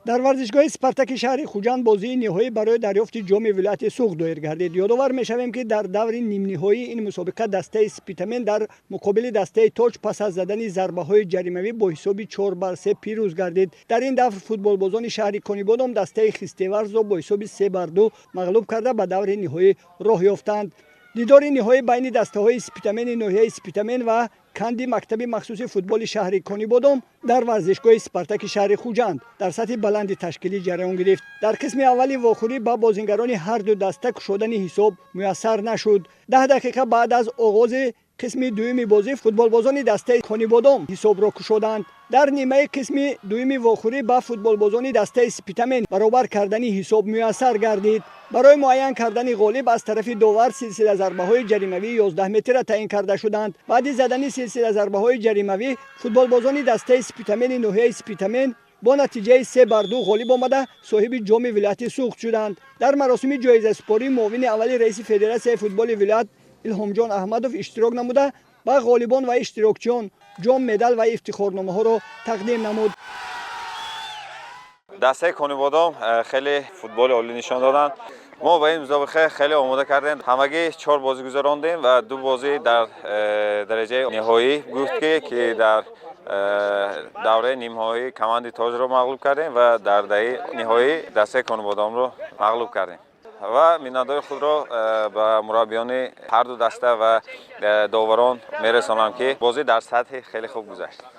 در ورزشگاه اسپارتاک شهر خوجند بازی نهایی برای دریافت جام ولایت سوخ دایر گردید. یادآور می‌شویم که در دور نیم نهایی این مسابقه دسته اسپیتامن در مقابل دسته توچ پس از زدن ضربه‌های جریمه‌ای با حساب 4-3 پیروز گردید. در این دور فوتبالبازان شهر کنیبادم دسته خستیورز را با حساب 3-2 مغلوب کرده به دور نهایی راه یافتند. دیدار نهایی بین دسته‌های اسپیتامن ناحیه اسپیتامن و کندی مکتب مخصوص فوتبال شهر کنیبادم در ورزشگاه اسپارتاک شهر خوجند در سطح بلند تشکیلی جریان گرفت. در قسم اولی واخوری با بازیگران هر دو دسته کشودن حساب میسر نشد. 10 دقیقه بعد از آغاز قسم دوم بازی فوتبالبازان دسته کنیبادم حساب را کشودند. در نیمه قسم دوم واخوری با فوتبالبازان دسته اسپیتامن برابر کردن حساب میسر گردید. برای معین کردن غالب از طرف داور سلسله ضربه‌های جریمه‌ای 11 متر تعیین کرده شدند. بعد زدن سلسله ضربه‌های جریمه‌ای فوتبالبازان دسته اسپیتامن ناحیه اسپیتامن با نتیجه 3-2 غالب آمده صاحب جام ولایت سوخت شدند. در مراسم جایزه سپاری معاون اول رئیس فدراسیون فوتبال ولایت الهام جان احمدوف اشتراک نموده با غالبان و اشتراکچیان جام، مدال و افتخارنامه ها را تقدیم نمود. دسته کنیبادم خیلی فوتبال عالی نشان دادند. ما به این مسابقه خیلی آماده کردیم. همگی 4 بازی گذراندیم و 2 بازی در درجه نهایی بود که در دوره نیم نهایی کماند تاج را مغلوب کردیم و در دهه نهایی دسته کنیبادم را مغلوب کردیم. و مینادای خود را به مربیان هر دو دسته و داوران میرسانم که بازی در سطح خیلی خوب گذشت.